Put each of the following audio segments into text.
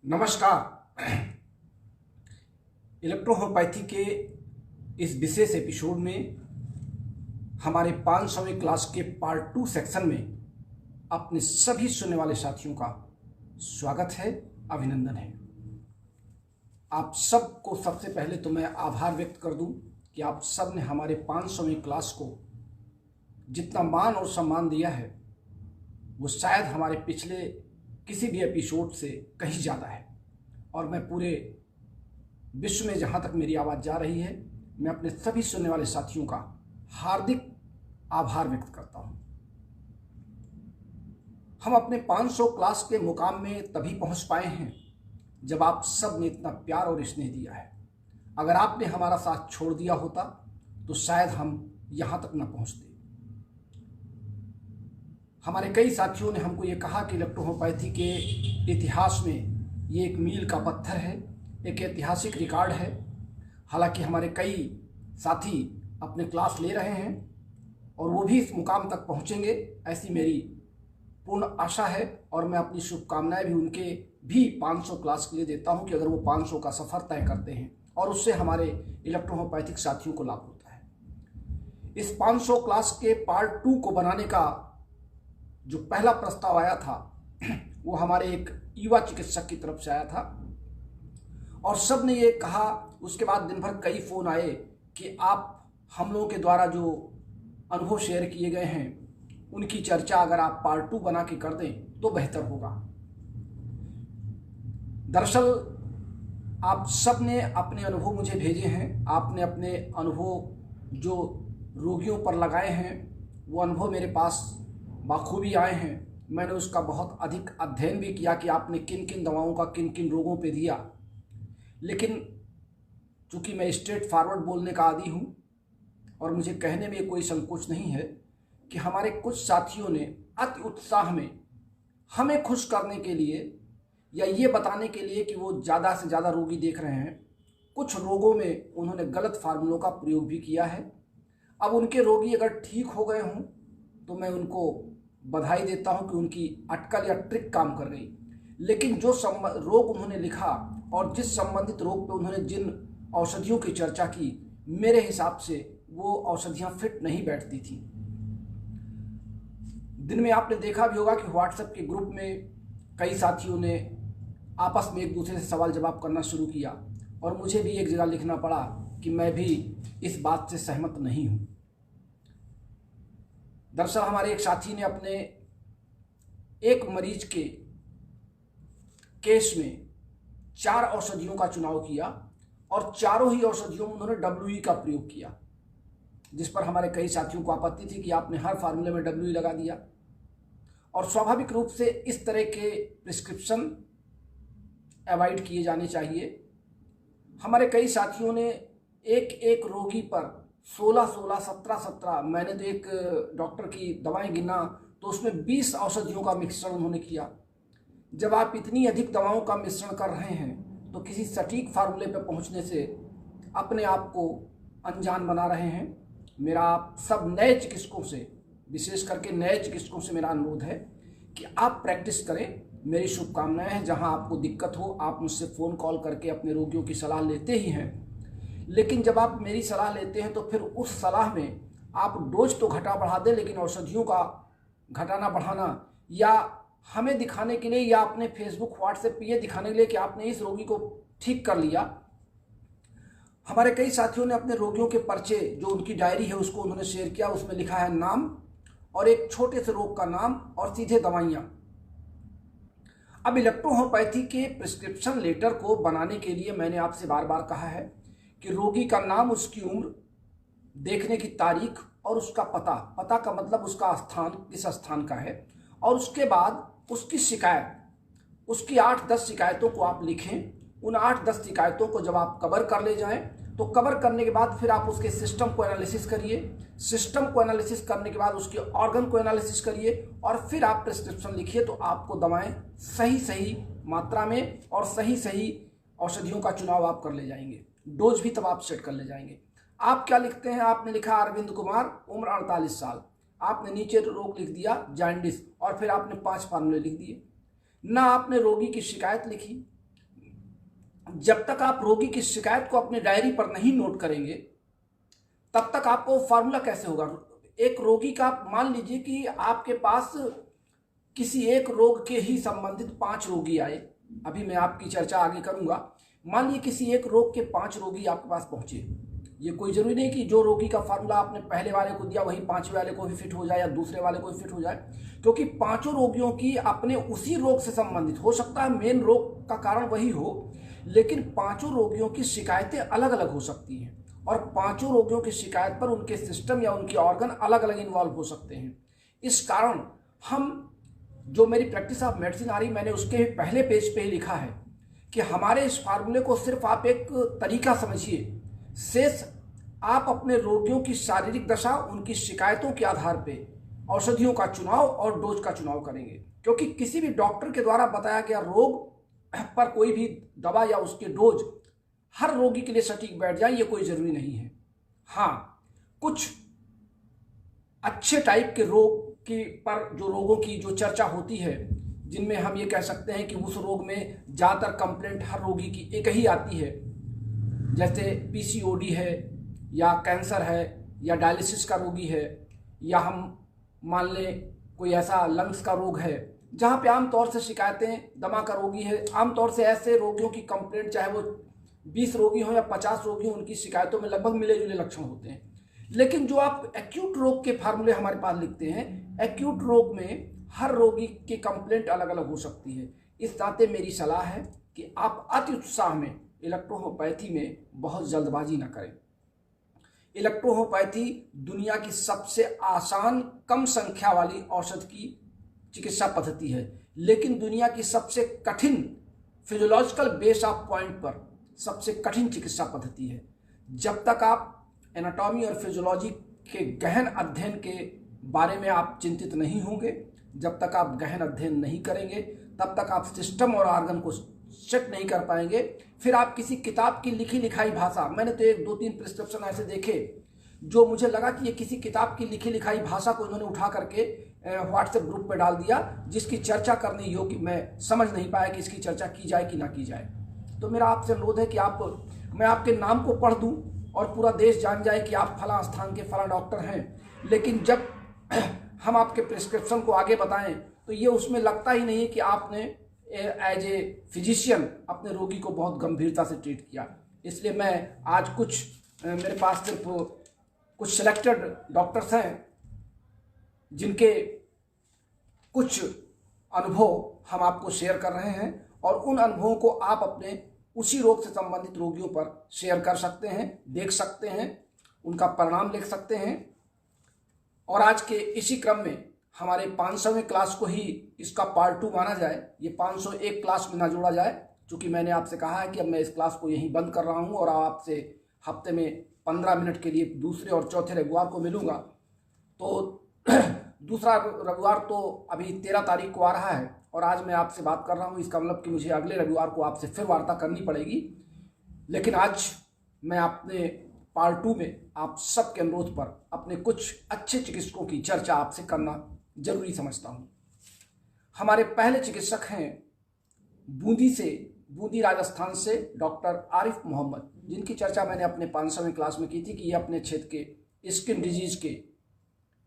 नमस्कार। इलेक्ट्रोहोम्योपैथी के इस विशेष एपिसोड में हमारे 500वीं क्लास के पार्ट 2 सेक्शन में अपने सभी सुनने वाले साथियों का स्वागत है, अभिनंदन है। आप सबको सबसे पहले तो मैं आभार व्यक्त कर दूं कि आप सब ने हमारे 500वीं क्लास को जितना मान और सम्मान दिया है वो शायद हमारे पिछले किसी भी एपिसोड से कहीं ज़्यादा है। और मैं पूरे विश्व में जहाँ तक मेरी आवाज़ जा रही है, मैं अपने सभी सुनने वाले साथियों का हार्दिक आभार व्यक्त करता हूँ। हम अपने 500 क्लास के मुकाम में तभी पहुँच पाए हैं जब आप सब ने इतना प्यार और स्नेह दिया है। अगर आपने हमारा साथ छोड़ दिया होता तो शायद हम यहाँ तक न पहुँचते। हमारे कई साथियों ने हमको ये कहा कि इलेक्ट्रोहोम्योपैथी के इतिहास में ये एक मील का पत्थर है, एक ऐतिहासिक रिकॉर्ड है। हालांकि हमारे कई साथी अपने क्लास ले रहे हैं और वो भी इस मुकाम तक पहुंचेंगे, ऐसी मेरी पूर्ण आशा है। और मैं अपनी शुभकामनाएं भी उनके भी 500 क्लास के लिए देता हूं कि अगर वो 500 का सफ़र तय करते हैं और उससे हमारे इलेक्ट्रोहोम्योपैथिक साथियों को लाभ होता है। इस 500 क्लास के पार्ट 2 को बनाने का जो पहला प्रस्ताव आया था वो हमारे एक युवा चिकित्सक की तरफ से आया था और सब ने ये कहा। उसके बाद दिन भर कई फ़ोन आए कि आप हम लोगों के द्वारा जो अनुभव शेयर किए गए हैं उनकी चर्चा अगर आप पार्ट 2 बना के कर दें तो बेहतर होगा। दरअसल आप सब ने अपने अनुभव मुझे भेजे हैं, आपने अपने अनुभव जो रोगियों पर लगाए हैं वो अनुभव मेरे पास बाखूबी आए हैं। मैंने उसका बहुत अधिक अध्ययन भी किया कि आपने किन किन दवाओं का किन किन रोगों पे दिया। लेकिन चूँकि मैं स्ट्रेट फॉरवर्ड बोलने का आदी हूँ और मुझे कहने में कोई संकोच नहीं है कि हमारे कुछ साथियों ने अति उत्साह में हमें खुश करने के लिए या ये बताने के लिए कि वो ज़्यादा से ज़्यादा रोगी देख रहे हैं, कुछ रोगों में उन्होंने गलत फार्मूलों का प्रयोग भी किया है। अब उनके रोगी अगर ठीक हो गए हों तो मैं उनको बधाई देता हूं कि उनकी अटकल या ट्रिक काम कर गई। लेकिन जो रोग उन्होंने लिखा और जिस संबंधित रोग पे उन्होंने जिन औषधियों की चर्चा की, मेरे हिसाब से वो औषधियां फिट नहीं बैठती थी। दिन में आपने देखा भी होगा कि व्हाट्सएप के ग्रुप में कई साथियों ने आपस में एक दूसरे से सवाल जवाब करना शुरू किया और मुझे भी एक जगह लिखना पड़ा कि मैं भी इस बात से सहमत नहीं हूँ। दरअसल हमारे एक साथी ने अपने एक मरीज के केस में 4 औषधियों का चुनाव किया और चारों ही औषधियों में उन्होंने WE का प्रयोग किया, जिस पर हमारे कई साथियों को आपत्ति थी कि आपने हर फार्मूले में WE लगा दिया। और स्वाभाविक रूप से इस तरह के प्रिस्क्रिप्शन अवॉइड किए जाने चाहिए। हमारे कई साथियों ने एक एक रोगी पर 16, 17, मैंने तो एक डॉक्टर की दवाएं गिना तो उसमें 20 औषधियों का मिश्रण उन्होंने किया। जब आप इतनी अधिक दवाओं का मिश्रण कर रहे हैं तो किसी सटीक फार्मूले पर पहुंचने से अपने आप को अनजान बना रहे हैं। मेरा आप सब नए चिकित्सकों से, विशेष करके नए चिकित्सकों से मेरा अनुरोध है कि आप प्रैक्टिस करें। मेरी शुभकामनाएं हैं। जहां आपको दिक्कत हो आप मुझसे फ़ोन कॉल करके अपने रोगियों की सलाह लेते ही हैं, लेकिन जब आप मेरी सलाह लेते हैं तो फिर उस सलाह में आप डोज तो घटा बढ़ा दें, लेकिन औषधियों का घटाना बढ़ाना या हमें दिखाने के लिए या अपने फेसबुक व्हाट्सएप पे ये दिखाने के लिए कि आपने इस रोगी को ठीक कर लिया। हमारे कई साथियों ने अपने रोगियों के पर्चे, जो उनकी डायरी है, उसको उन्होंने शेयर किया। उसमें लिखा है नाम और एक छोटे से रोग का नाम और सीधे दवाइयाँ। अब इलेक्ट्रोहोम्योपैथी के प्रिस्क्रिप्शन लेटर को बनाने के लिए मैंने आपसे बार बार कहा है कि रोगी का नाम, उसकी उम्र, देखने की तारीख और उसका पता। पता का मतलब उसका स्थान किस स्थान का है, और उसके बाद उसकी शिकायत, उसकी 8-10 शिकायतों को आप लिखें। उन 8-10 शिकायतों को जब आप कवर कर ले जाएं तो कवर करने के बाद फिर आप उसके सिस्टम को एनालिसिस करिए। सिस्टम को एनालिसिस करने के बाद उसके ऑर्गन को एनालिसिस करिए और फिर आप प्रिस्क्रिप्शन लिखिए। तो आपको दवाएं सही सही मात्रा में और सही सही औषधियों का चुनाव आप कर ले जाएंगे। डोज भी तब आप सेट कर ले जाएंगे। आप क्या लिखते हैं? आपने लिखा अरविंद कुमार, उम्र 48 साल। आपने नीचे रोग लिख दिया जॉन्डिस और फिर आपने 5 फार्मूले लिख दिए। ना आपने रोगी की शिकायत लिखी, जब तक आप रोगी की शिकायत को अपनी डायरी पर नहीं नोट करेंगे तब तक आपको फार्मूला कैसे होगा। एक रोगी का, मान लीजिए कि आपके पास किसी एक रोग के ही संबंधित 5 रोगी आए, अभी मैं आपकी चर्चा आगे करूंगा। मान लीजिए किसी एक रोग के 5 रोगी आपके पास पहुंचे। ये कोई जरूरी नहीं कि जो रोगी का फार्मूला आपने पहले वाले को दिया वही 5वें वाले को भी फिट हो जाए या दूसरे वाले को भी फिट हो जाए, क्योंकि 5 रोगियों की अपने उसी रोग से संबंधित, हो सकता है मेन रोग का कारण वही हो, लेकिन 5 रोगियों की शिकायतें अलग अलग हो सकती हैं और 5 रोगियों की शिकायत पर उनके सिस्टम या उनके ऑर्गन अलग अलग इन्वॉल्व हो सकते हैं। इस कारण हम, जो मेरी प्रैक्टिस ऑफ मेडिसिन आ रही, मैंने उसके पहले पेज पे ही लिखा है कि हमारे इस फार्मूले को सिर्फ आप एक तरीका समझिए, शेष आप अपने रोगियों की शारीरिक दशा, उनकी शिकायतों के आधार पे औषधियों का चुनाव और डोज का चुनाव करेंगे। क्योंकि किसी भी डॉक्टर के द्वारा बताया गया रोग पर कोई भी दवा या उसके डोज हर रोगी के लिए सटीक बैठ जाए, ये कोई जरूरी नहीं है। हाँ, कुछ अच्छे टाइप के रोग की पर जो रोगों की जो चर्चा होती है, जिनमें हम ये कह सकते हैं कि उस रोग में ज़्यादातर कंप्लेंट हर रोगी की एक ही आती है, जैसे पीसीओडी है या कैंसर है या डायलिसिस का रोगी है, या हम मान लें कोई ऐसा लंग्स का रोग है जहाँ पे आमतौर से शिकायतें, दमा का रोगी है, आमतौर से ऐसे रोगियों की कंप्लेंट, चाहे वो 20 रोगी हो या 50 रोगी हो, उनकी शिकायतों में लगभग मिले जुले लक्षण होते हैं। लेकिन जो आप एक्यूट रोग के फार्मूले हमारे पास लिखते हैं, एक्यूट रोग में हर रोगी की कंप्लेंट अलग अलग हो सकती है। इस नाते मेरी सलाह है कि आप अति उत्साह में इलेक्ट्रोहोमोपैथी में बहुत जल्दबाजी न करें। इलेक्ट्रोहोमोपैथी दुनिया की सबसे आसान, कम संख्या वाली औषध की चिकित्सा पद्धति है, लेकिन दुनिया की सबसे कठिन, फिजियोलॉजिकल बेस ऑफ पॉइंट पर सबसे कठिन चिकित्सा पद्धति है। जब तक आप एनाटॉमी और फिजियोलॉजी के गहन अध्ययन के बारे में आप चिंतित नहीं होंगे, जब तक आप गहन अध्ययन नहीं करेंगे, तब तक आप सिस्टम और ऑर्गन को चेक नहीं कर पाएंगे। फिर आप किसी किताब की लिखी लिखाई भाषा, मैंने तो 1-2-3 प्रिस्क्रिप्शन ऐसे देखे जो मुझे लगा कि ये किसी किताब की लिखी लिखाई भाषा को इन्होंने उठा करके व्हाट्सएप ग्रुप पे डाल दिया, जिसकी चर्चा करने योग्य मैं समझ नहीं पाया कि इसकी चर्चा की जाए कि ना की जाए। तो मेरा आपसे अनुरोध है कि मैं आपके नाम को पढ़ दूं और पूरा देश जान जाए कि आप फला स्थान के फला डॉक्टर हैं, लेकिन जब हम आपके प्रिस्क्रिप्शन को आगे बताएं तो ये उसमें लगता ही नहीं है कि आपने एज ए फिजिशियन अपने रोगी को बहुत गंभीरता से ट्रीट किया। इसलिए मैं आज मेरे पास सिर्फ कुछ सिलेक्टेड डॉक्टर्स हैं जिनके कुछ अनुभव हम आपको शेयर कर रहे हैं, और उन अनुभवों को आप अपने उसी रोग से संबंधित रोगियों पर शेयर कर सकते हैं, देख सकते हैं, उनका परिणाम लिख सकते हैं। और आज के इसी क्रम में हमारे 500वें क्लास को ही इसका पार्ट 2 माना जाए, ये 501 क्लास में ना जोड़ा जाए, क्योंकि मैंने आपसे कहा है कि अब मैं इस क्लास को यहीं बंद कर रहा हूं और आपसे हफ्ते में 15 मिनट के लिए दूसरे और चौथे रविवार को मिलूंगा। तो दूसरा रविवार तो अभी 13 तारीख को आ रहा है और आज मैं आपसे बात कर रहा हूँ, इसका मतलब कि मुझे अगले रविवार को आपसे फिर वार्ता करनी पड़ेगी। लेकिन आज मैं अपने पार्ट 2 में आप सबके अनुरोध पर अपने कुछ अच्छे चिकित्सकों की चर्चा आपसे करना जरूरी समझता हूँ। हमारे पहले चिकित्सक हैं बूंदी राजस्थान से डॉक्टर आरिफ मोहम्मद, जिनकी चर्चा मैंने अपने 500वें क्लास में की थी कि ये अपने क्षेत्र के स्किन डिजीज के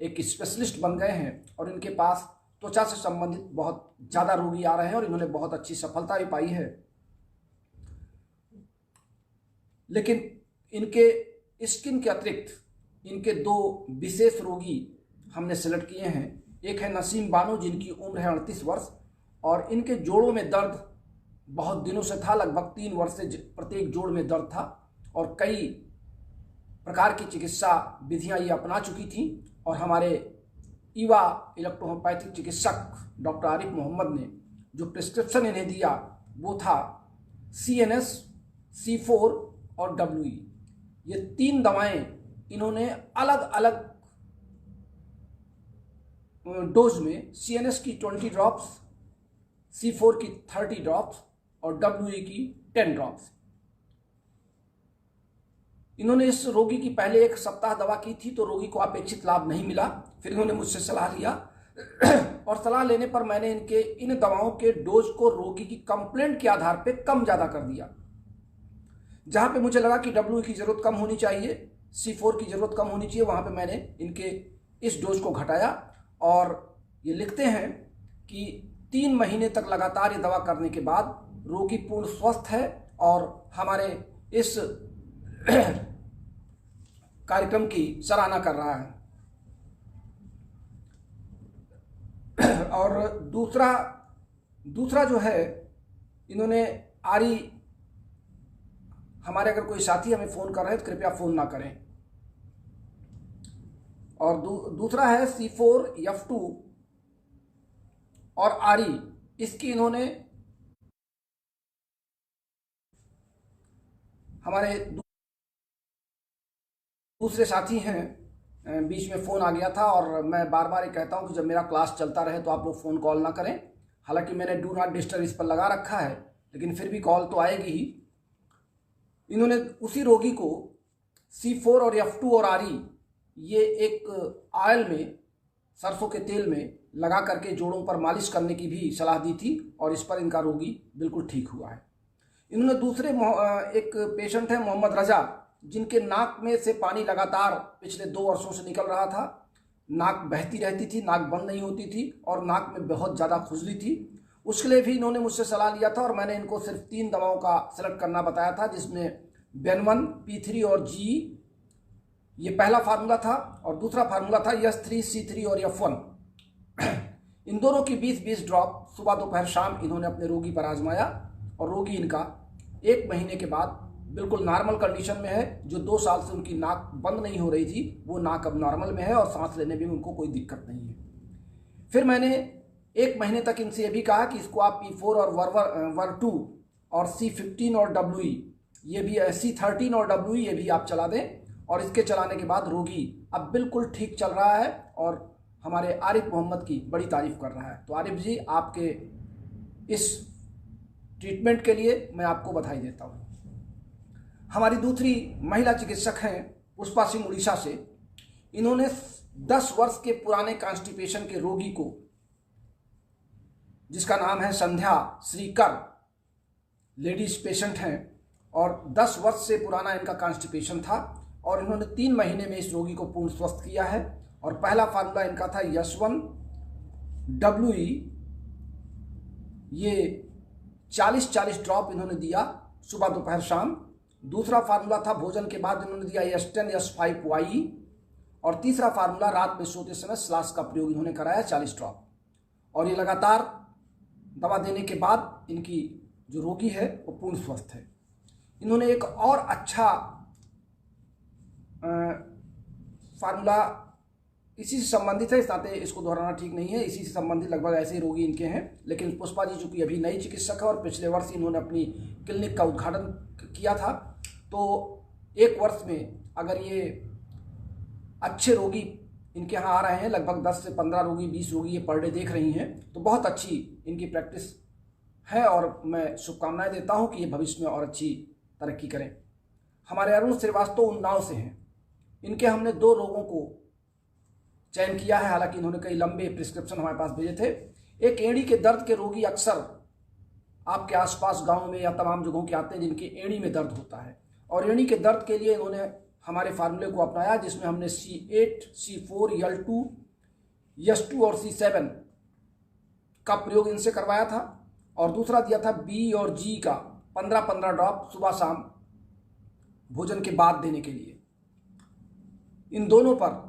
एक स्पेशलिस्ट बन गए हैं और इनके पास त्वचा से संबंधित बहुत ज़्यादा रोगी आ रहे हैं और इन्होंने बहुत अच्छी सफलता भी पाई है। लेकिन इनके स्किन के अतिरिक्त इनके 2 विशेष रोगी हमने सेलेक्ट किए हैं। एक है नसीम बानो, जिनकी उम्र है 38 वर्ष और इनके जोड़ों में दर्द बहुत दिनों से था, लगभग 3 वर्ष से प्रत्येक जोड़ में दर्द था और कई प्रकार की चिकित्सा विधियां ये अपना चुकी थी। और हमारे युवा इलेक्ट्रोहोमोपैथिक चिकित्सक डॉक्टर आरिफ मोहम्मद ने जो प्रिस्क्रिप्शन इन्हें दिया वो था CNS, C4 और WE। ये 3 दवाएं इन्होंने अलग अलग डोज में, CNS की 20 ड्रॉप्स, C4 की 30 ड्रॉप्स और WE की 10 ड्रॉप्स। इन्होंने इस रोगी की पहले 1 सप्ताह दवा की थी तो रोगी को अपेक्षित लाभ नहीं मिला। फिर इन्होंने मुझसे सलाह लिया और सलाह लेने पर मैंने इन दवाओं के डोज को रोगी की कंप्लेंट के आधार पर कम ज़्यादा कर दिया। जहाँ पे मुझे लगा कि डब्ल्यू की ज़रूरत कम होनी चाहिए, C4 की ज़रूरत कम होनी चाहिए, वहाँ पे मैंने इनके इस डोज को घटाया। और ये लिखते हैं कि 3 महीने तक लगातार ये दवा करने के बाद रोगी पूर्ण स्वस्थ है और हमारे इस कार्यक्रम की सराहना कर रहा है। और दूसरा जो है, इन्होंने आरी, हमारे अगर कोई साथी हमें फ़ोन कर रहे हैं तो कृपया फ़ोन ना करें। और दूसरा है C4F2 और आरी, इसकी इन्होंने हमारे दूसरे साथी हैं, बीच में फ़ोन आ गया था और मैं बार बार ये कहता हूं कि जब मेरा क्लास चलता रहे तो आप लोग फ़ोन कॉल ना करें। हालांकि मैंने डू नॉट डिस्टर्ब इस पर लगा रखा है, लेकिन फिर भी कॉल तो आएगी ही। इन्होंने उसी रोगी को C4 और F2 और आरी ये एक ऑयल में, सरसों के तेल में लगा करके जोड़ों पर मालिश करने की भी सलाह दी थी और इस पर इनका रोगी बिल्कुल ठीक हुआ है। इन्होंने दूसरे एक पेशेंट है मोहम्मद रजा, जिनके नाक में से पानी लगातार पिछले 2 वर्षों से निकल रहा था। नाक बहती रहती थी, नाक बंद नहीं होती थी और नाक में बहुत ज़्यादा खुजली थी। उसके लिए भी इन्होंने मुझसे सलाह लिया था और मैंने इनको सिर्फ 3 दवाओं का सेलेक्ट करना बताया था, जिसमें बेन1, P3 और G, ये पहला फार्मूला था। और दूसरा फार्मूला था S3, C3 और F1। इन दोनों की 20-20 ड्रॉप सुबह दोपहर शाम इन्होंने अपने रोगी पर आजमाया और रोगी इनका 1 महीने के बाद बिल्कुल नॉर्मल कंडीशन में है। जो 2 साल से उनकी नाक बंद नहीं हो रही थी, वो नाक अब नॉर्मल में है और सांस लेने में उनको कोई दिक्कत नहीं है। फिर मैंने 1 महीने तक इनसे ये भी कहा कि इसको आप P4 और वर2 और C15 और WE, ये भी C13 और WE ये भी आप चला दें। और इसके चलाने के बाद रोगी अब बिल्कुल ठीक चल रहा है और हमारे आरिफ मोहम्मद की बड़ी तारीफ कर रहा है। तो आरिफ जी, आपके इस ट्रीटमेंट के लिए मैं आपको बधाई देता हूँ। हमारी दूसरी महिला चिकित्सक हैं पुष्पा सिंह उड़ीसा से। इन्होंने 10 वर्ष के पुराने कॉन्स्टिपेशन के रोगी को, जिसका नाम है संध्या श्रीकर, लेडीज पेशेंट हैं और 10 वर्ष से पुराना इनका कॉन्स्टिपेशन था और इन्होंने 3 महीने में इस रोगी को पूर्ण स्वस्थ किया है। और पहला फार्मूला इनका था S1 WE, ये 40-40 ड्रॉप इन्होंने दिया सुबह दोपहर शाम। दूसरा फार्मूला था भोजन के बाद इन्होंने दिया S10 S5YE। और तीसरा फार्मूला रात में सोते समय स्लास का प्रयोग इन्होंने कराया 40 ड्रॉप। और ये लगातार दवा देने के बाद इनकी जो रोगी है वो पूर्ण स्वस्थ है। इन्होंने एक और अच्छा फार्मूला इसी से संबंधित है, इस नाते इसको दोहराना ठीक नहीं है, इसी से संबंधित लगभग ऐसे ही रोगी इनके हैं। लेकिन पुष्पा जी चूँकि अभी नई चिकित्सक है और पिछले वर्ष इन्होंने अपनी क्लिनिक का उद्घाटन किया था, तो 1 वर्ष में अगर ये अच्छे रोगी इनके यहाँ आ रहे हैं, लगभग 10 से 15 रोगी 20 रोगी ये पर डे देख रही हैं, तो बहुत अच्छी इनकी प्रैक्टिस है और मैं शुभकामनाएं देता हूँ कि ये भविष्य में और अच्छी तरक्की करें। हमारे अरुण श्रीवास्तव उन्नाव से हैं। इनके हमने 2 रोगों को चयन किया है, हालांकि इन्होंने कई लंबे प्रिस्क्रिप्शन हमारे पास भेजे थे। एक एड़ी के दर्द के रोगी अक्सर आपके आसपास गांव में या तमाम जगहों के आते हैं जिनकी एड़ी में दर्द होता है, और एड़ी के दर्द के लिए इन्होंने हमारे फार्मूले को अपनाया, जिसमें हमने C8, C4, L2, S2 और C7 का प्रयोग इनसे करवाया था। और दूसरा दिया था B और G का 15-15 ड्रॉप सुबह शाम भोजन के बाद देने के लिए। इन दोनों पर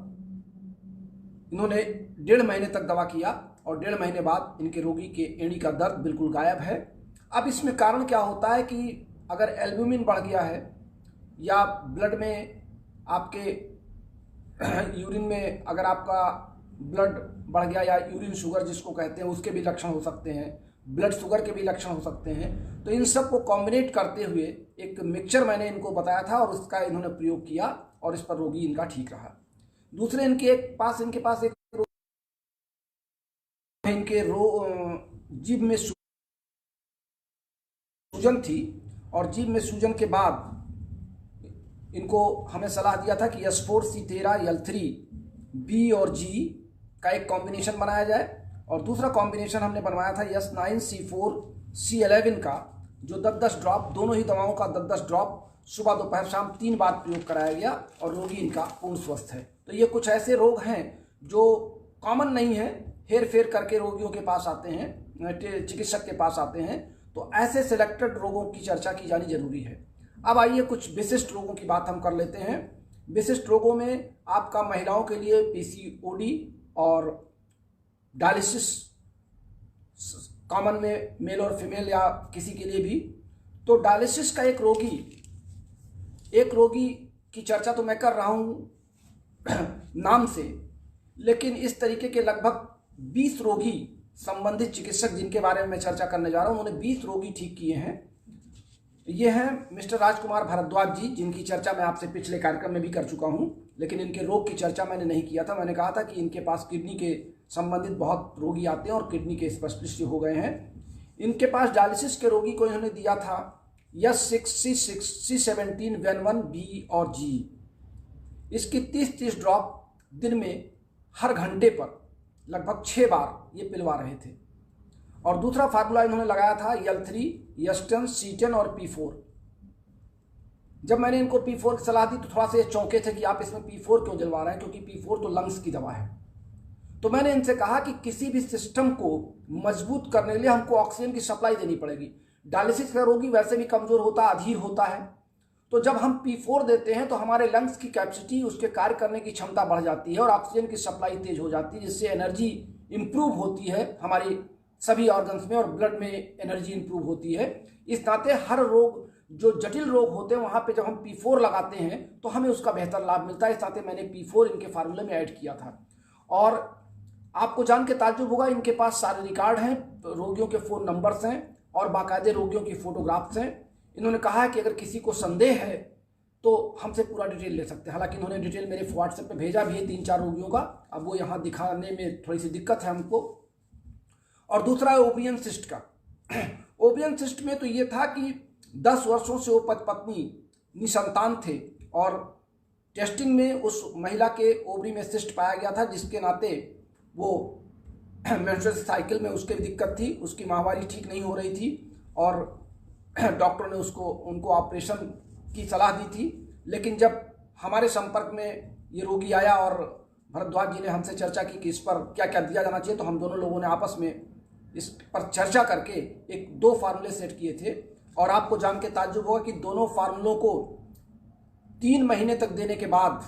इन्होंने 1.5 महीने तक दवा किया और 1.5 महीने बाद इनके रोगी के एड़ी का दर्द बिल्कुल गायब है। अब इसमें कारण क्या होता है कि अगर एल्ब्यूमिन बढ़ गया है या ब्लड में आपके यूरिन में अगर आपका ब्लड बढ़ गया या यूरिन शुगर जिसको कहते हैं उसके भी लक्षण हो सकते हैं, ब्लड शुगर के भी लक्षण हो सकते हैं, तो इन सब को कॉम्बिनेट करते हुए एक मिक्सचर मैंने इनको बताया था और उसका इन्होंने प्रयोग किया और इस पर रोगी इनका ठीक रहा। दूसरे इनके पास एक इनके जीभ में सूजन थी और जीभ में सूजन के बाद इनको हमें सलाह दिया था कि S4 C13 L3 B और G का एक कॉम्बिनेशन बनाया जाए। और दूसरा कॉम्बिनेशन हमने बनवाया था S9 C4 C11 का, जो 10-10 ड्रॉप, दोनों ही दवाओं का 10-10 ड्रॉप सुबह दोपहर शाम 3 बार प्रयोग कराया गया और रोगी इनका पूर्ण स्वस्थ है। तो ये कुछ ऐसे रोग हैं जो कॉमन नहीं है, हेर फेर करके रोगियों के पास आते हैं, चिकित्सक के पास आते हैं। तो ऐसे सिलेक्टेड रोगों की चर्चा की जानी जरूरी है। अब आइए कुछ विशिष्ट रोगों की बात हम कर लेते हैं। विशिष्ट रोगों में आपका महिलाओं के लिए पीसीओडी और डायलिसिस, कॉमन में मेल और फीमेल या किसी के लिए भी। तो डायलिसिस का एक रोगी की चर्चा तो मैं कर रहा हूं नाम से, लेकिन इस तरीके के लगभग 20 रोगी संबंधित चिकित्सक जिनके बारे में मैं चर्चा करने जा रहा हूं, उन्होंने 20 रोगी ठीक किए हैं। ये हैं मिस्टर राजकुमार भारद्वाज जी, जिनकी चर्चा मैं आपसे पिछले कार्यक्रम में भी कर चुका हूं, लेकिन इनके रोग की चर्चा मैंने नहीं किया था। मैंने कहा था कि इनके पास किडनी के संबंधित बहुत रोगी आते हैं और किडनी के स्पेशलिस्ट हो गए हैं। इनके पास डायलिसिस के रोगी को इन्होंने दिया था S6, C6, C17, Ven1, B और G। इसकी 30-30 ड्रॉप दिन में हर घंटे पर लगभग 6 बार ये पिलवा रहे थे। और दूसरा फार्मूला इन्होंने लगाया था L3, S10, C10 और P4। जब मैंने इनको P4 की सलाह दी तो थोड़ा सा ये चौंके थे कि आप इसमें P4 क्यों दिलवा रहे हैं, क्योंकि P4 तो लंग्स की दवा है। तो मैंने इनसे कहा कि किसी भी सिस्टम को मजबूत करने के लिए हमको ऑक्सीजन की सप्लाई देनी पड़ेगी। डायलिसिस का रोगी वैसे भी कमजोर होता, अधीर होता है, तो जब हम P4 देते हैं तो हमारे लंग्स की कैपेसिटी, उसके कार्य करने की क्षमता बढ़ जाती है और ऑक्सीजन की सप्लाई तेज हो जाती है, जिससे एनर्जी इंप्रूव होती है हमारी सभी ऑर्गन्स में और ब्लड में एनर्जी इंप्रूव होती है। इस नाते हर रोग, जो जटिल रोग होते हैं, वहां पे जब हम P4 लगाते हैं तो हमें उसका बेहतर लाभ मिलता है। इस नाते मैंने P4 इनके फार्मूले में ऐड किया था। और आपको जान के ताज्जुब होगा, इनके पास सारे रिकॉर्ड हैं, रोगियों के फ़ोन नंबर्स हैं और बाकायदे रोगियों की फोटोग्राफ्स हैं। इन्होंने कहा है कि अगर किसी को संदेह है तो हमसे पूरा डिटेल ले सकते हैं। हालांकि इन्होंने डिटेल मेरे व्हाट्सएप पे भेजा भी है 3-4 रोगियों का, अब वो यहाँ दिखाने में थोड़ी सी दिक्कत है हमको। और दूसरा है ओवियन सिस्ट का। ओवियन सिस्ट में तो ये था कि 10 वर्षों से वो पत्नी निसंतान थे और टेस्टिंग में उस महिला के ओवरी में सिस्ट पाया गया था, जिसके नाते वो मेंस्ट्रुअल साइकिल में उसके दिक्कत थी, उसकी माहवारी ठीक नहीं हो रही थी और डॉक्टर ने उनको ऑपरेशन की सलाह दी थी। लेकिन जब हमारे संपर्क में ये रोगी आया और भरद्वाज जी ने हमसे चर्चा की कि इस पर क्या क्या दिया जाना चाहिए, तो हम दोनों लोगों ने आपस में इस पर चर्चा करके 2 फार्मूले सेट किए थे। और आपको जान के ताज्जुब होगा कि दोनों फार्मूलों को 3 महीने तक देने के बाद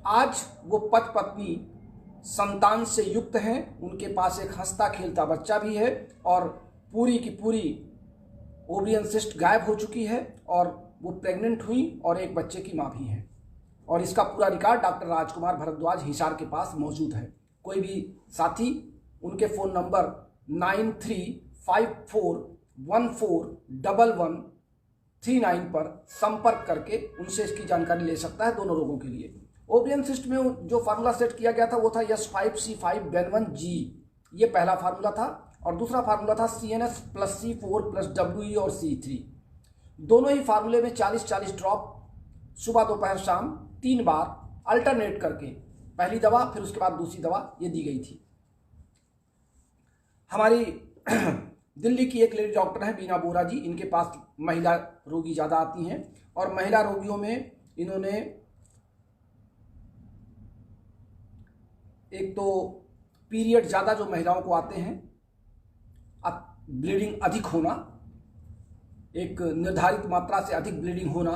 आज वो पत्नी संतान से युक्त हैं, उनके पास एक हंसता खेलता बच्चा भी है और पूरी की पूरी ओवरियन सिस्ट गायब हो चुकी है और वो प्रेग्नेंट हुई और एक बच्चे की माँ भी है। और इसका पूरा रिकॉर्ड डॉक्टर राजकुमार भारद्वाज हिसार के पास मौजूद है। कोई भी साथी उनके फ़ोन नंबर 9354141139 पर संपर्क करके उनसे इसकी जानकारी ले सकता है दोनों रोगों के लिए। ओवरियन सिस्ट में जो फार्मूला सेट किया गया था वो था S5, C5, Ven1, G, ये पहला फार्मूला था। और दूसरा फार्मूला था CNS + C4 + WE और C3। दोनों ही फार्मूले में 40-40 ड्रॉप सुबह दोपहर शाम 3 बार अल्टरनेट करके, पहली दवा फिर उसके बाद दूसरी दवा, ये दी गई थी। हमारी दिल्ली की एक लेडी डॉक्टर हैं बीना बोरा जी, इनके पास महिला रोगी ज़्यादा आती हैं और महिला रोगियों में इन्होंने एक तो पीरियड ज़्यादा जो महिलाओं को आते हैं, ब्लीडिंग अधिक होना, एक निर्धारित मात्रा से अधिक ब्लीडिंग होना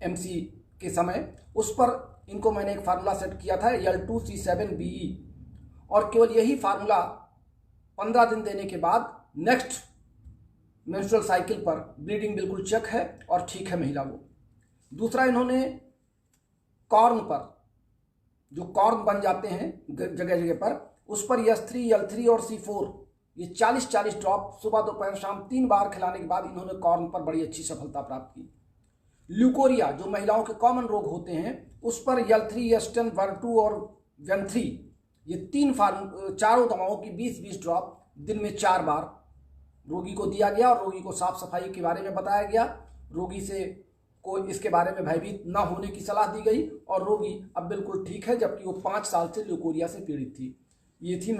MC के समय, उस पर इनको मैंने एक फार्मूला सेट किया था L2, C7BE। और केवल यही फार्मूला 15 दिन देने के बाद नेक्स्ट मेंस्ट्रुअल साइकिल पर ब्लीडिंग बिल्कुल चेक है और ठीक है महिला वो। दूसरा, इन्होंने कॉर्न पर, जो कॉर्न बन जाते हैं जगह जगह पर, उस पर S3, L3 और C4 ये 40-40 ड्रॉप सुबह दोपहर शाम 3 बार खिलाने के बाद इन्होंने कॉर्न पर बड़ी अच्छी सफलता प्राप्त की। ल्यूकोरिया, जो महिलाओं के कॉमन रोग होते हैं, उस पर L3, S10, Ver2 और Ven3 ये 4 दवाओं की 20-20 ड्रॉप दिन में 4 बार रोगी को दिया गया और रोगी को साफ सफाई के बारे में बताया गया। रोगी से को इसके बारे में भयभीत न होने की सलाह दी गई और रोगी अब बिल्कुल ठीक है, जबकि वो 5 साल से ल्यूकोरिया से पीड़ित थी। ये थी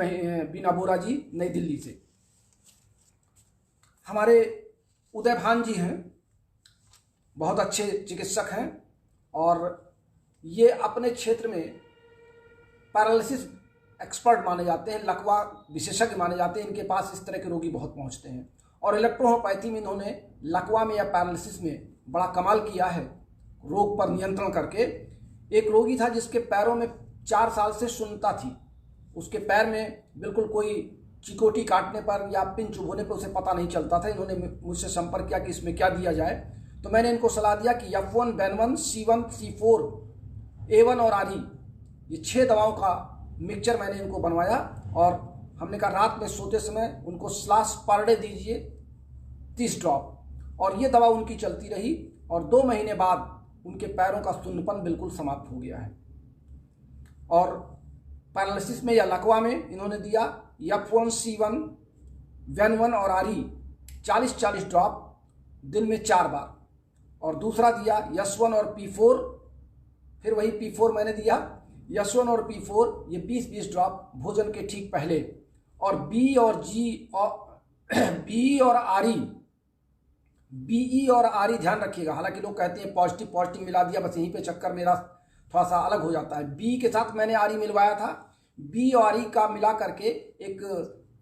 बीना बोरा जी, नई दिल्ली से। हमारे उदय भान जी हैं, बहुत अच्छे चिकित्सक हैं और ये अपने क्षेत्र में पैरालिसिस एक्सपर्ट माने जाते हैं, लकवा विशेषज्ञ माने जाते हैं। इनके पास इस तरह के रोगी बहुत पहुंचते हैं और इलेक्ट्रोहोम्योपैथी में इन्होंने लकवा में या पैरालिसिस में बड़ा कमाल किया है, रोग पर नियंत्रण करके। एक रोगी था जिसके पैरों में 4 साल से शून्यता थी, उसके पैर में बिल्कुल कोई चिकोटी काटने पर या पिन चुभोने पर उसे पता नहीं चलता था। इन्होंने मुझसे संपर्क किया कि इसमें क्या दिया जाए, तो मैंने इनको सलाह दिया कि F1, BEN1, C1, C4, A1 और RE, ये 6 दवाओं का मिक्सचर मैंने इनको बनवाया और हमने कहा रात में सोते समय उनको स्लाश पर डे दीजिए 30 ड्रॉप, और ये दवा उनकी चलती रही और 2 महीने बाद उनके पैरों का शून्यपन बिल्कुल समाप्त हो गया है। और पैरालिसिस में या लकवा में इन्होंने दिया F1, C1, BEN1 और RE 40-40 ड्रॉप दिन में 4 बार, और दूसरा दिया S1 और P4, फिर वही P4 मैंने दिया S1 और P4 ये 20-20 ड्रॉप भोजन के ठीक पहले, और B और G और BE और RE, BE और RE ध्यान रखिएगा। हालांकि लोग कहते हैं पॉजिटिव पॉजिटिव मिला दिया, बस यहीं पे चक्कर मेरा थोड़ा सा अलग हो जाता है। B के साथ मैंने RE मिलवाया था, B और RE का मिला करके एक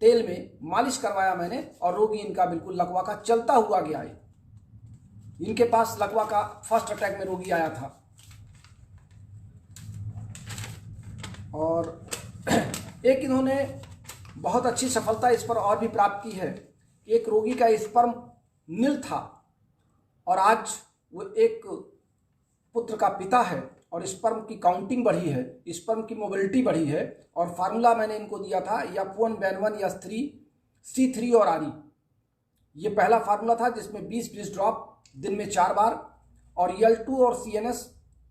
तेल में मालिश करवाया मैंने और रोगी इनका बिल्कुल लकवा का चलता हुआ गया है। इनके पास लकवा का फर्स्ट अटैक में रोगी आया था और एक इन्होंने बहुत अच्छी सफलता इस पर और भी प्राप्त की है। एक रोगी का स्पर्म नील था और आज वो एक पुत्र का पिता है और स्पर्म की काउंटिंग बढ़ी है, स्पर्म की मोबिलिटी बढ़ी है। और फार्मूला मैंने इनको दिया था F1, BEN1, S3, C3 और RE। ये पहला फार्मूला था जिसमें 20-20 ड्रॉप दिन में 4 बार, और L2 और CNS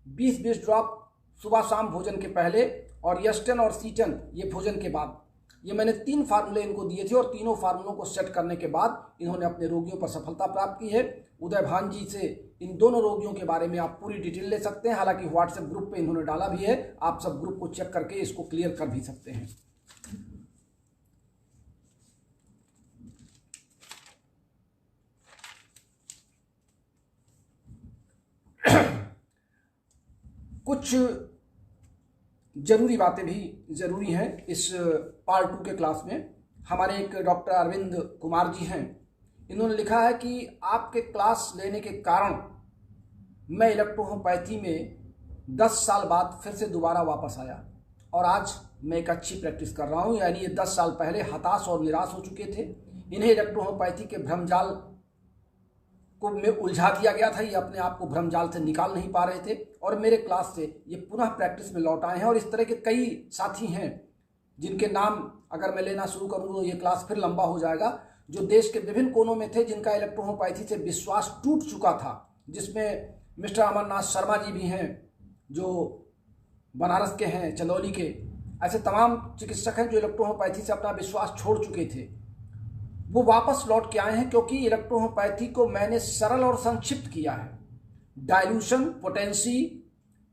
20-20 ड्रॉप सुबह शाम भोजन के पहले, और S10 और C10 ये भोजन के बाद। ये मैंने 3 फार्मूले इनको दिए थे और तीनों फार्मूलों को सेट करने के बाद इन्होंने अपने रोगियों पर सफलता प्राप्त की है। उदय भान जी से इन दोनों रोगियों के बारे में आप पूरी डिटेल ले सकते हैं, हालांकि व्हाट्सएप ग्रुप पे इन्होंने डाला भी है, आप सब ग्रुप को चेक करके इसको क्लियर कर भी सकते हैं। कुछ जरूरी बातें भी जरूरी हैं इस पार्ट 2 के क्लास में। हमारे एक डॉक्टर अरविंद कुमार जी हैं, इन्होंने लिखा है कि आपके क्लास लेने के कारण मैं इलेक्ट्रोहोम्योपैथी में 10 साल बाद फिर से दोबारा वापस आया और आज मैं एक अच्छी प्रैक्टिस कर रहा हूँ। यानी ये 10 साल पहले हताश और निराश हो चुके थे, इन्हें इलेक्ट्रोहोम्योपैथी के भ्रमजाल को में उलझा दिया गया था, ये अपने आप को भ्रमजाल से निकाल नहीं पा रहे थे और मेरे क्लास से ये पुनः प्रैक्टिस में लौट आए हैं। और इस तरह के कई साथी हैं जिनके नाम अगर मैं लेना शुरू करूँ तो ये क्लास फिर लंबा हो जाएगा, जो देश के विभिन्न कोनों में थे, जिनका इलेक्ट्रोहोम्योपैथी से विश्वास टूट चुका था, जिसमें मिस्टर अमरनाथ शर्मा जी भी हैं जो बनारस के हैं, चंदौली के। ऐसे तमाम चिकित्सक हैं जो इलेक्ट्रोहोम्योपैथी से अपना विश्वास छोड़ चुके थे, वो वापस लौट के आए हैं क्योंकि इलेक्ट्रोहोम्योपैथी को मैंने सरल और संक्षिप्त किया है। डाइल्यूशन, पोटेंसी,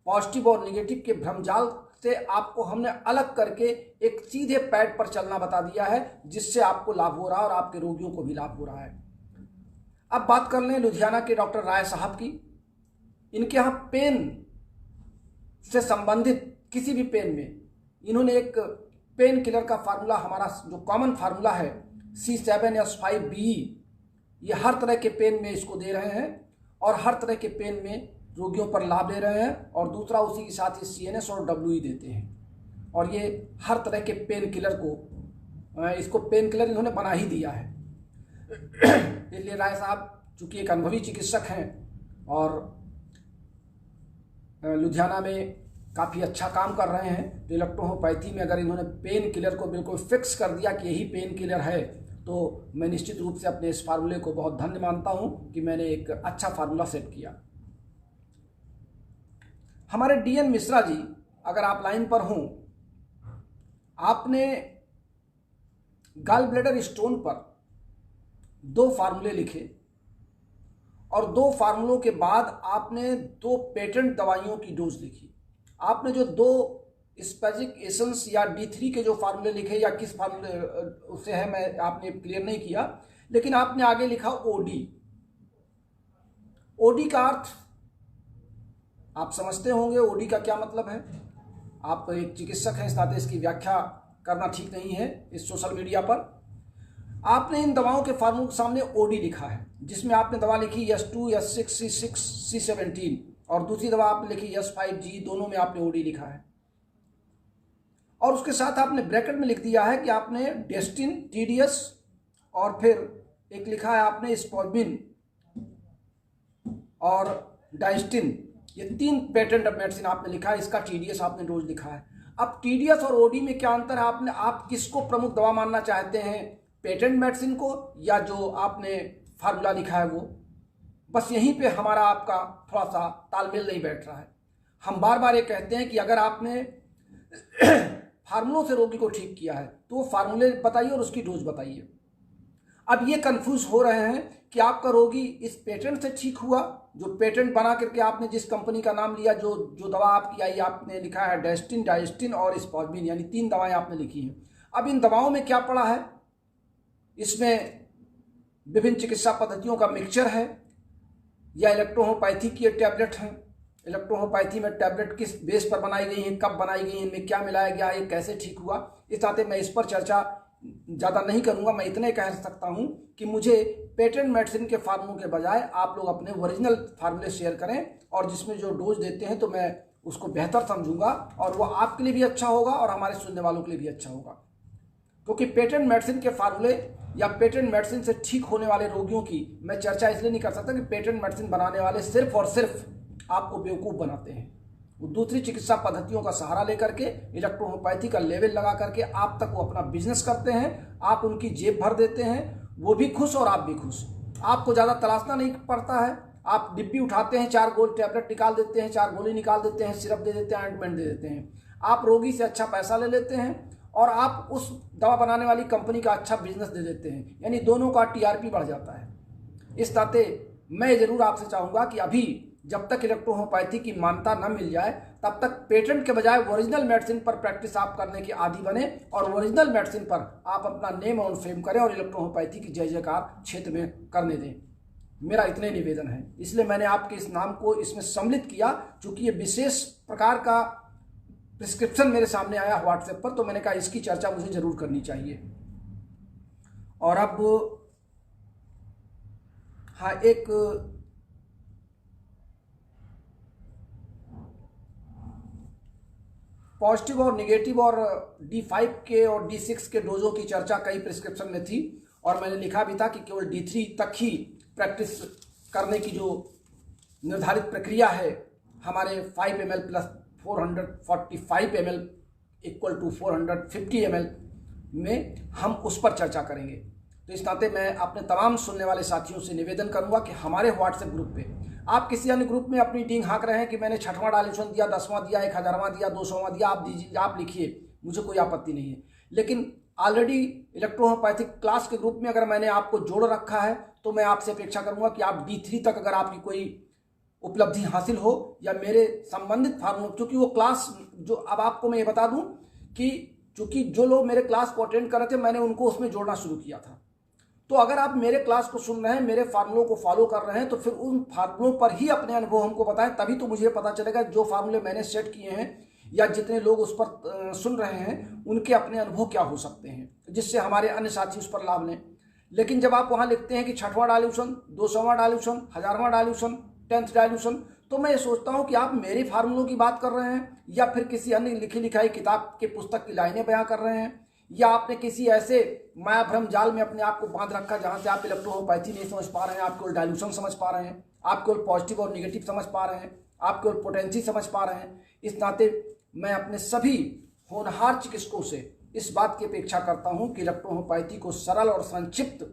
पॉजिटिव और निगेटिव के भ्रमजाल से आपको हमने अलग करके एक सीधे पैड पर चलना बता दिया है, जिससे आपको लाभ हो रहा है और आपके रोगियों को भी लाभ हो रहा है। अब बात कर लें लुधियाना के डॉक्टर राय साहब की। इनके यहाँ पेन से संबंधित किसी भी पेन में इन्होंने एक पेन किलर का फार्मूला, हमारा जो कॉमन फार्मूला है C7H5BE, ये हर तरह के पेन में इसको दे रहे हैं और हर तरह के पेन में रोगियों पर लाभ दे रहे हैं। और दूसरा उसी के साथ ही CNS और WE देते हैं और ये हर तरह के पेन किलर को, इसको पेन किलर इन्होंने बना ही दिया है। इसलिए राय साहब चूँकि एक अनुभवी चिकित्सक हैं और लुधियाना में काफ़ी अच्छा काम कर रहे हैं, तो इलेक्ट्रोहोम्योपैथी में अगर इन्होंने पेन किलर को बिल्कुल फिक्स कर दिया कि यही पेन किलर है, तो मैं निश्चित रूप से अपने इस फार्मूले को बहुत धन्य मानता हूं कि मैंने एक अच्छा फार्मूला सेट किया। हमारे DN मिश्रा जी, अगर आप लाइन पर हों, आपने गॉल ब्लैडर स्टोन पर 2 फार्मूले लिखे और 2 फार्मूलों के बाद आपने 2 पेटेंट दवाइयों की डोज लिखी। आपने जो 2 स्पेजिक एसेंस या D3 के जो फार्मूले लिखे या किस फार्मूले उससे है मैं आपने क्लियर नहीं किया, लेकिन आपने आगे लिखा OD। ओडी का अर्थ आप समझते होंगे, ओडी का क्या मतलब है। आप एक चिकित्सक हैं, इस नाते इसकी व्याख्या करना ठीक नहीं है इस सोशल मीडिया पर। आपने इन दवाओं के फार्मूले के सामने ओडी लिखा है, जिसमें आपने दवा लिखी S2, S6, C6, C17 और दूसरी दवा आपने लिखी S5G, दोनों में आपने ओडी लिखा है। और उसके साथ आपने ब्रैकेट में लिख दिया है कि आपने डेस्टिन, TDS और फिर एक लिखा है आपने स्पोर्बिन और डाइस्टिन, ये 3 पेटेंट मेडिसिन आपने लिखा है, इसका TDS आपने डोज लिखा है। अब TDS और ओडी में क्या अंतर है, आप किसको प्रमुख दवा मानना चाहते हैं, पेटेंट मेडिसिन को या जो आपने फार्मूला लिखा है वो। बस यहीं पे हमारा आपका थोड़ा सा तालमेल नहीं बैठ रहा है। हम बार बार ये कहते हैं कि अगर आपने फार्मूलों से रोगी को ठीक किया है तो वो फार्मूले बताइए और उसकी डोज बताइए। अब ये कंफ्यूज हो रहे हैं कि आपका रोगी इस पेटेंट से ठीक हुआ, जो पेटेंट बना करके आपने जिस कंपनी का नाम लिया, जो दवा आपकी आई, आपने लिखा है डेस्टिन, डाइस्टिन और स्पोर्बिन, यानी 3 दवाएं आपने लिखी हैं। अब इन दवाओं में क्या पड़ा है, इसमें विभिन्न चिकित्सा पद्धतियों का मिक्सचर है या इलेक्ट्रोहोमोपैथी की टैबलेट हैं। इलेक्ट्रोहोमोपैथी में टैबलेट किस बेस पर बनाई गई हैं, कब बनाई गई हैं, इनमें क्या मिलाया गया है, कैसे ठीक हुआ। इस नाते मैं इस पर चर्चा ज़्यादा नहीं करूंगा। मैं इतने कह सकता हूं कि मुझे पेटेंट मेडिसिन के फार्मूलों के बजाय आप लोग अपने ओरिजिनल फार्मूले शेयर करें, और जिसमें जो डोज देते हैं तो मैं उसको बेहतर समझूंगा और वो आपके लिए भी अच्छा होगा और हमारे सुनने वालों के लिए भी अच्छा होगा। क्योंकि पेटेंट मेडिसिन के फार्मूले या पेटेंट मेडिसिन से ठीक होने वाले रोगियों की मैं चर्चा इसलिए नहीं कर सकता कि पेटेंट मेडिसिन बनाने वाले सिर्फ और सिर्फ आपको बेवकूफ़ बनाते हैं। वो दूसरी चिकित्सा पद्धतियों का सहारा लेकर के, इलेक्ट्रोहोमोपैथी का लेवल लगा करके आप तक वो अपना बिजनेस करते हैं, आप उनकी जेब भर देते हैं, वो भी खुश और आप भी खुश। आपको ज़्यादा तलाशना नहीं पड़ता है, आप डिब्बी उठाते हैं, 4 गोल टैबलेट निकाल देते हैं, 4 गोली निकाल देते हैं, सिरप दे देते हैं, ऑइंटमेंट दे देते हैं। आप रोगी से अच्छा पैसा ले लेते हैं और आप उस दवा बनाने वाली कंपनी का अच्छा बिजनेस दे देते हैं, यानी दोनों का TRP बढ़ जाता है। इस नाते मैं ज़रूर आपसे चाहूँगा कि अभी जब तक इलेक्ट्रोहोमोपैथी की मान्यता न मिल जाए तब तक पेटेंट के बजाय ओरिजिनल मेडिसिन पर प्रैक्टिस आप करने के आदी बने और ओरिजिनल मेडिसिन पर आप अपना नेम और फेम करें और इलेक्ट्रोहोमोपैथी की जय जयकार क्षेत्र में करने दें। मेरा इतने निवेदन है, इसलिए मैंने आपके इस नाम को इसमें सम्मिलित किया। चूँकि ये विशेष प्रकार का प्रिस्क्रिप्शन मेरे सामने आया व्हाट्सएप पर, तो मैंने कहा इसकी चर्चा मुझे जरूर करनी चाहिए। और अब हाँ, एक पॉजिटिव और नेगेटिव और D5 के और D6 के डोजों की चर्चा कई प्रिस्क्रिप्शन में थी और मैंने लिखा भी था कि केवल D3 तक ही प्रैक्टिस करने की जो निर्धारित प्रक्रिया है, हमारे 5 ml plus 445 ml equal to 450 ml में हम उस पर चर्चा करेंगे। तो इस नाते मैं अपने तमाम सुनने वाले साथियों से निवेदन करूंगा कि हमारे व्हाट्सएप ग्रुप पे आप किसी अन्य ग्रुप में अपनी डींग हाँक रहे हैं कि मैंने 6वां डायल्यूशन दिया, 10वां दिया, 1000वां दिया, 200वां दिया, आप दीजिए, आप लिखिए, मुझे कोई आपत्ति नहीं है। लेकिन ऑलरेडी इलेक्ट्रोहोमोपैथिक क्लास के ग्रुप में अगर मैंने आपको जोड़ रखा है तो मैं आपसे अपेक्षा करूंगा कि आप D3 तक अगर आपकी कोई उपलब्धि हासिल हो या मेरे संबंधित फार्मूलों, क्योंकि वो क्लास जो अब आपको मैं ये बता दूं कि चूंकि जो लोग मेरे क्लास को अटेंड कर रहे थे मैंने उनको उसमें जोड़ना शुरू किया था। तो अगर आप मेरे क्लास को सुन रहे हैं, मेरे फार्मूलों को फॉलो कर रहे हैं, तो फिर उन फार्मूलों पर ही अपने अनुभव हमको बताएं, तभी तो मुझे पता चलेगा जो फार्मूले मैंने सेट किए हैं या जितने लोग उस पर सुन रहे हैं उनके अपने अनुभव क्या हो सकते हैं, जिससे हमारे अन्य साथी उस पर लाभ लें। लेकिन जब आप वहाँ लिखते हैं कि 6वां डायल्यूशन, 200वां डायल्यूशन, 1000वां डायल्यूशन, 10th डायल्यूशन, तो मैं ये सोचता हूँ कि आप मेरे फार्मूलों की बात कर रहे हैं या फिर किसी अन्य लिखी लिखाई किताब के पुस्तक की लाइनें बयां कर रहे हैं, या आपने किसी ऐसे माया भ्रम जाल में अपने आप को बांध रखा जहां से आप इलेक्ट्रोहोमोपैथी नहीं समझ पा रहे हैं, आप केवल डायल्यूशन समझ पा रहे हैं, आप केवल पॉजिटिव और निगेटिव समझ पा रहे हैं, आप केवल पोटेंसी समझ पा रहे हैं। इस नाते मैं अपने सभी होनहार चिकित्सकों से इस बात की अपेक्षा करता हूं कि इलेक्ट्रोहोमोपैथी को सरल और संक्षिप्त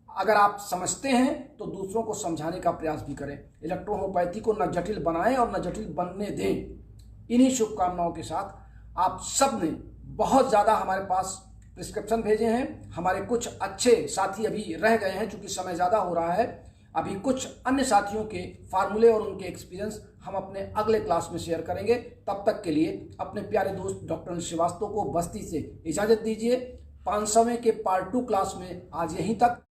अगर आप समझते हैं तो दूसरों को समझाने का प्रयास भी करें। इलेक्ट्रोहोमोपैथी को न जटिल बनाएं और न जटिल बनने दें। इन्हीं शुभकामनाओं के साथ आप सब ने बहुत ज़्यादा हमारे पास प्रिस्क्रिप्शन भेजे हैं। हमारे कुछ अच्छे साथी अभी रह गए हैं, चूँकि समय ज़्यादा हो रहा है। अभी कुछ अन्य साथियों के फार्मूले और उनके एक्सपीरियंस हम अपने अगले क्लास में शेयर करेंगे। तब तक के लिए अपने प्यारे दोस्त डॉक्टर श्रीवास्तव को बस्ती से इजाज़त दीजिए। 500वें के पार्ट 2 क्लास में आज यहीं तक।